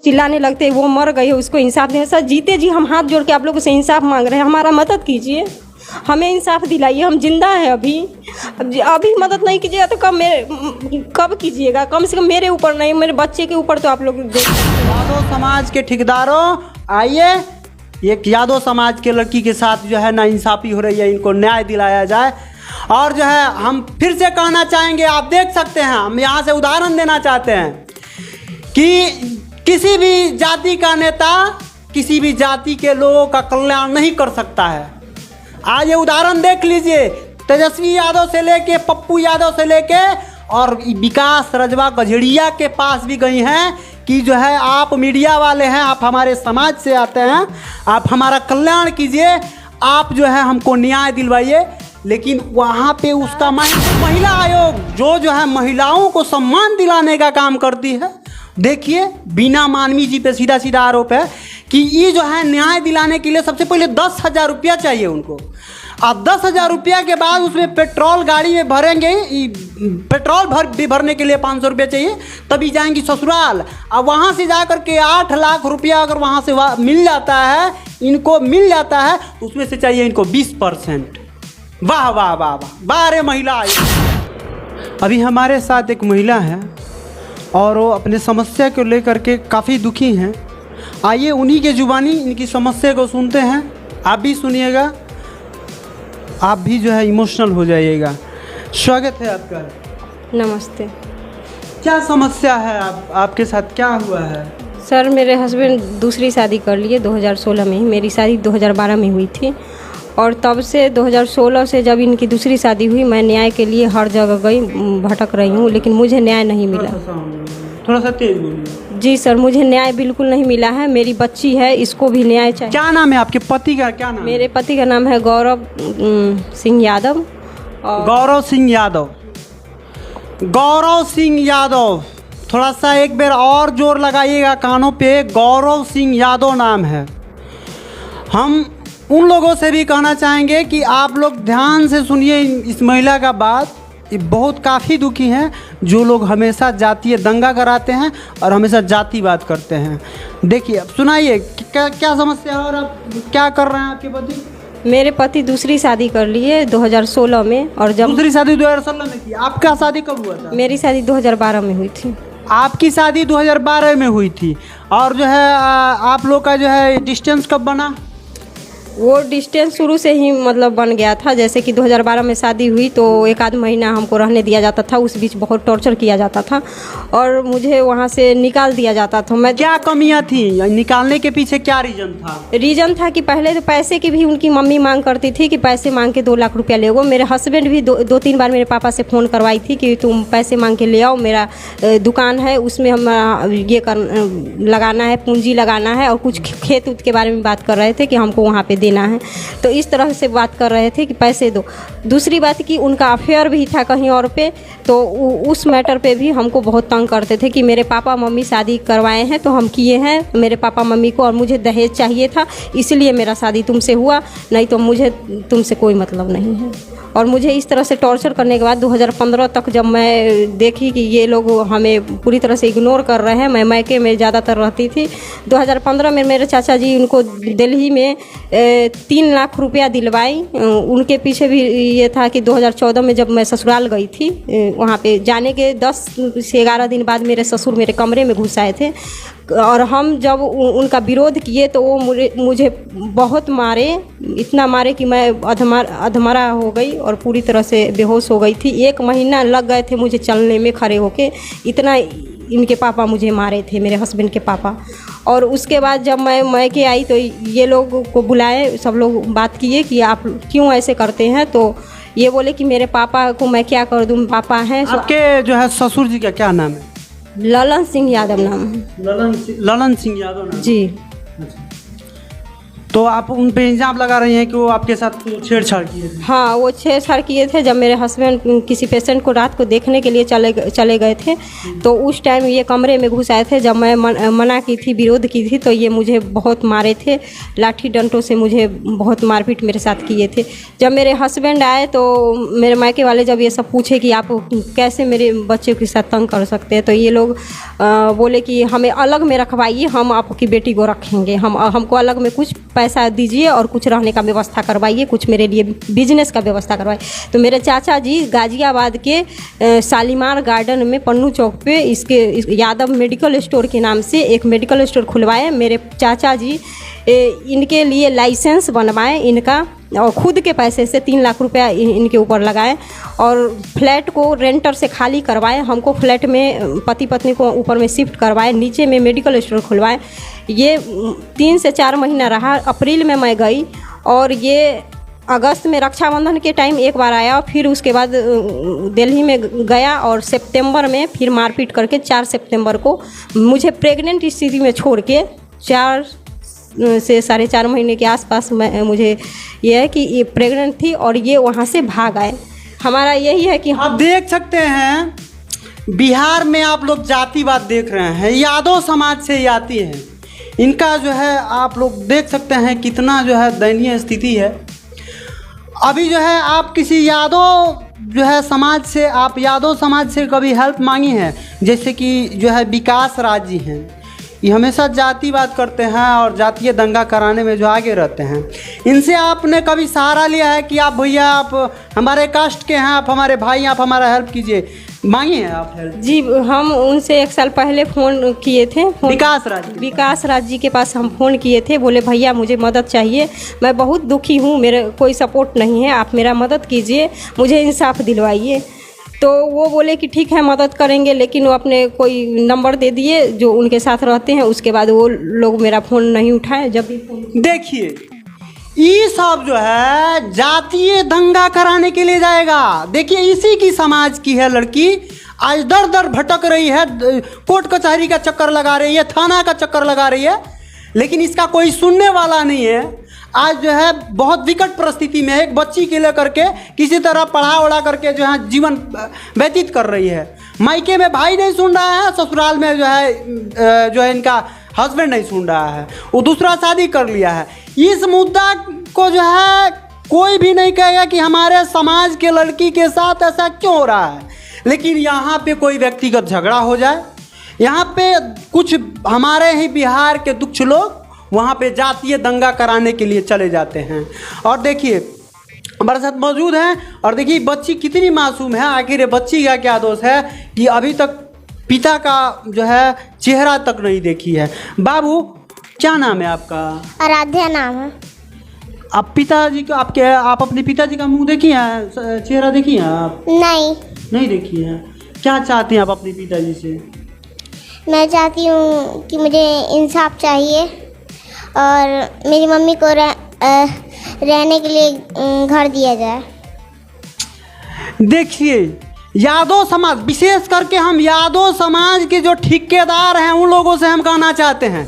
चिल्लाने लगते हैं वो मर गई है उसको इंसाफ दें। सर जीते जी हम हाथ जोड़ के आप लोगों से इंसाफ मांग रहे हैं, हमारा मदद कीजिए, हमें इंसाफ दिलाइए। हम जिंदा हैं अभी मदद नहीं कीजिएगा तो कब कीजिएगा? कम से कम मेरे ऊपर नहीं, मेरे बच्चे के ऊपर तो आप लोग यादव समाज के ठेकेदारों आइए, एक यादव समाज के लड़की के साथ जो है नाइंसाफ़ी हो रही है, इनको न्याय दिलाया जाए। और जो है हम फिर से कहना चाहेंगे, आप देख सकते हैं, हम यहाँ से उदाहरण देना चाहते हैं कि किसी भी जाति का नेता किसी भी जाति के लोगों का कल्याण नहीं कर सकता है। आज ये उदाहरण देख लीजिए, तेजस्वी यादव से लेके पप्पू यादव से लेके और विकास रजवा गजड़िया के पास भी गई हैं कि जो है आप मीडिया वाले हैं, आप हमारे समाज से आते हैं, आप हमारा कल्याण कीजिए, आप जो है हमको न्याय दिलवाइए। लेकिन वहाँ पे उसका महिला आयोग जो है महिलाओं को सम्मान दिलाने का काम करती है। देखिए बीना मानवी जी पे सीधा सीधा आरोप है कि ये जो है न्याय दिलाने के लिए सबसे पहले 10,000 रुपया चाहिए उनको। अब 10,000 रुपया के बाद उसमें पेट्रोल गाड़ी में भरेंगे, पेट्रोल भी भरने के लिए 500 रुपया चाहिए, तभी जाएंगी ससुराल। अब वहाँ से जा कर के 8 लाख रुपया अगर वहाँ से मिल जाता है, इनको मिल जाता है, तो उसमें से चाहिए इनको 20%। वाह वाह वाह वाह वाह रे महिला। अभी हमारे साथ एक महिला है और वो अपने समस्या को लेकर के काफ़ी दुखी हैं। आइए उन्हीं के जुबानी इनकी समस्या को सुनते हैं। आप भी सुनिएगा, आप भी जो है इमोशनल हो जाइएगा। स्वागत है आपका। नमस्ते। क्या समस्या है आपके साथ, क्या हुआ है? सर मेरे हस्बैंड दूसरी शादी कर लिए 2016 में ही, मेरी शादी 2012 में हुई थी और तब से 2016 से जब इनकी दूसरी शादी हुई मैं न्याय के लिए हर जगह गई, भटक रही हूँ, लेकिन मुझे न्याय नहीं मिला। थोड़ा सा तेज बोलिए। जी सर, मुझे न्याय बिल्कुल नहीं मिला है। मेरी बच्ची है, इसको भी न्याय चाहिए। क्या नाम है आपके पति का, क्या नाम? मेरे पति का नाम है गौरव सिंह यादव। और गौरव सिंह यादव। गौरव सिंह यादव, थोड़ा सा एक बार और जोर लगाइएगा कानों पे। गौरव सिंह यादव नाम है। हम उन लोगों से भी कहना चाहेंगे कि आप लोग ध्यान से सुनिए इस महिला का बात। ये बहुत काफ़ी दुखी हैं, जो लोग हमेशा जातीय दंगा कराते हैं और हमेशा जातिवाद करते हैं। देखिए अब सुनाइए क्या समस्या है और अब क्या कर रहे हैं आपके पति? मेरे पति दूसरी शादी कर लिए 2016 में। और जब दूसरी शादी 2016 में की, आपका शादी कब हुआ था? मेरी शादी 2012 में हुई थी। आपकी शादी 2012 में हुई थी। और जो है आप लोग का जो है डिस्टेंस कब बना? वो डिस्टेंस शुरू से ही मतलब बन गया था। जैसे कि 2012 में शादी हुई तो 1 आध महीना हमको रहने दिया जाता था, उस बीच बहुत टॉर्चर किया जाता था और मुझे वहाँ से निकाल दिया जाता था। मैं क्या कमियाँ थी, निकालने के पीछे क्या रीज़न था? रीज़न था कि पहले तो पैसे की भी उनकी मम्मी मांग करती थी कि पैसे मांग के 2 लाख रुपया ले वो। मेरे हस्बैंड भी 2-3 बार मेरे पापा से फ़ोन करवाई थी कि तुम पैसे मांग के ले आओ, मेरा दुकान है उसमें हम ये लगाना है, पूंजी लगाना है, और कुछ खेत उत के बारे में बात कर रहे थे कि हमको वहाँ पे देना है। तो इस तरह से बात कर रहे थे कि पैसे दो। दूसरी बात कि उनका अफेयर भी था कहीं और पे, तो उस मैटर पे भी हमको बहुत तंग करते थे कि मेरे पापा मम्मी शादी करवाए हैं तो हम किए हैं मेरे पापा मम्मी को, और मुझे दहेज चाहिए था इसलिए मेरा शादी तुमसे हुआ, नहीं तो मुझे तुमसे कोई मतलब नहीं है। और मुझे इस तरह से टॉर्चर करने के बाद 2015 तक जब मैं देखी कि ये लोग हमें पूरी तरह से इग्नोर कर रहे हैं, मैं मैके में ज़्यादातर रहती थी। 2015 में मेरे चाचा जी उनको दिल्ली में 3 लाख रुपया दिलवाई। उनके पीछे भी ये था कि 2014 में जब मैं ससुराल गई थी, वहाँ पे जाने के 10 से 11 दिन बाद मेरे ससुर मेरे कमरे में घुस आए थे और हम जब उनका विरोध किए तो वो मुझे बहुत मारे, इतना मारे कि मैं अधमरा हो गई और पूरी तरह से बेहोश हो गई थी। 1 महीना लग गए थे मुझे चलने में खड़े होके, इतना इनके पापा मुझे मारे थे, मेरे हस्बैंड के पापा। और उसके बाद जब मैं मैके आई तो ये लोग को बुलाए, सब लोग बात किए कि आप क्यों ऐसे करते हैं, तो ये बोले कि मेरे पापा को मैं क्या कर दूँ, पापा हैं। आपके जो है ससुर जी का क्या नाम है? ललन सिंह यादव नाम है। ललन सिंह यादव नाम? जी। तो आप उन पे इल्ज़ाम लगा रही हैं कि वो आपके साथ छेड़छाड़ किए थे। हाँ, वो छेड़छाड़ किए थे। जब मेरे हस्बैंड किसी पेशेंट को रात को देखने के लिए चले गए थे, तो उस टाइम ये कमरे में घुस आए थे। जब मैं मना की थी, विरोध की थी, तो ये मुझे बहुत मारे थे, लाठी डंटों से मुझे बहुत मारपीट मेरे साथ किए थे। जब मेरे हस्बैंड आए तो मेरे मायके वाले जब ये सब पूछे कि आप कैसे मेरे बच्चे के साथ तंग कर सकते हैं, तो ये लोग बोले कि हमें अलग में रखवाइए, हम आपकी बेटी को रखेंगे, हमको अलग में कुछ पैसा दीजिए और कुछ रहने का व्यवस्था करवाइए, कुछ मेरे लिए बिजनेस का व्यवस्था करवाइए। तो मेरे चाचा जी गाजियाबाद के शालीमार गार्डन में पन्नू चौक पे इसके यादव मेडिकल स्टोर के नाम से एक मेडिकल स्टोर खुलवाए। मेरे चाचा जी इनके लिए लाइसेंस बनवाए इनका, और खुद के पैसे से 3 लाख रुपया इनके ऊपर लगाए, और फ्लैट को रेंटर से खाली करवाए। हमको फ्लैट में पति पत्नी को ऊपर में शिफ्ट करवाए, नीचे में मेडिकल स्टोर खुलवाए। ये 3 से 4 महीना रहा। अप्रैल में मैं गई, और ये अगस्त में रक्षाबंधन के टाइम एक बार आया, फिर उसके बाद दिल्ली में गया, और सितंबर में फिर मारपीट करके 4 सितंबर को मुझे प्रेग्नेंट स्थिति में छोड़ के 4 से 4.5 महीने के आसपास मुझे ये है कि ये प्रेग्नेंट थी, और ये वहाँ से भाग आए। हमारा यही है कि आप देख सकते हैं बिहार में आप लोग जातिवाद देख रहे हैं, यादव समाज से ये आती है। इनका जो है आप लोग देख सकते हैं कितना जो है दयनीय स्थिति है। अभी जो है आप किसी यादव जो है समाज से, आप यादव समाज से कभी हेल्प मांगी है? जैसे कि जो है विकास राज जी हैं, ये हमेशा जातिवाद करते हैं और जातीय दंगा कराने में जो आगे रहते हैं। इनसे आपने कभी सहारा लिया है कि आप भैया आप हमारे कास्ट के हैं, आप हमारे भाई, आप हमारा हेल्प कीजिए? मांगी है आप हेल्प? जी, हम उनसे 1 साल पहले फ़ोन किए थे। विकास राज जी के पास हम फ़ोन किए थे। बोले भैया मुझे मदद चाहिए, मैं बहुत दुखी हूँ, मेरे कोई सपोर्ट नहीं है, आप मेरा मदद कीजिए, मुझे इंसाफ दिलवाइए। तो वो बोले कि ठीक है मदद करेंगे, लेकिन वो अपने कोई नंबर दे दिए जो उनके साथ रहते हैं। उसके बाद वो लोग मेरा फ़ोन नहीं उठाए। जब भी फ़ोन देखिए, ये सब जो है जातीय दंगा कराने के लिए जाएगा। देखिए इसी की समाज की है लड़की, आज दर दर भटक रही है, कोर्ट कचहरी का चक्कर लगा रही है, थाना का चक्कर लगा रही है, लेकिन इसका कोई सुनने वाला नहीं है। आज जो है बहुत विकट परिस्थिति में एक बच्ची के लेकर के किसी तरह पढ़ा उड़ा करके जो है जीवन व्यतीत कर रही है। मायके में भाई नहीं सुन रहा है, ससुराल में जो है इनका हस्बैंड नहीं सुन रहा है, वो दूसरा शादी कर लिया है। इस मुद्दा को जो है कोई भी नहीं कहेगा कि हमारे समाज के लड़की के साथ ऐसा क्यों हो रहा है, लेकिन यहाँ पे कोई व्यक्तिगत झगड़ा हो जाए, यहाँ पे कुछ हमारे ही बिहार के कुछ लोग वहाँ पे जातीय दंगा कराने के लिए चले जाते हैं। और देखिए हमारे साथ मौजूद हैं, और देखिए बच्ची कितनी मासूम है। आखिर ये बच्ची का क्या दोष है कि अभी तक पिता का जो है चेहरा तक नहीं देखी है। बाबू क्या नाम है आपका? आराध्या नाम है। आप पिताजी को आप अपने पिताजी का मुंह देखी है, चेहरा देखी है आप? नहीं देखी है। क्या चाहती हैं आप अपने पिताजी से? मैं चाहती हूँ कि मुझे इंसाफ चाहिए, और मेरी मम्मी को रहने के लिए घर दिया जाए। देखिए यादव समाज, विशेष करके हम यादव समाज के जो ठेकेदार हैं उन लोगों से हम कहना चाहते हैं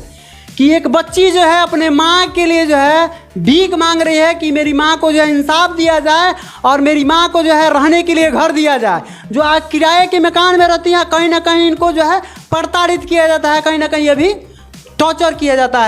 कि एक बच्ची जो है अपने माँ के लिए जो है भीख मांग रही है कि मेरी माँ को जो है इंसाफ दिया जाए और मेरी माँ को जो है रहने के लिए घर दिया जाए। जो आज किराए के मकान में रहती हैं, कहीं ना कहीं इनको जो है प्रताड़ित किया जाता है, कहीं ना कहीं अभी टॉर्चर किया जाता है।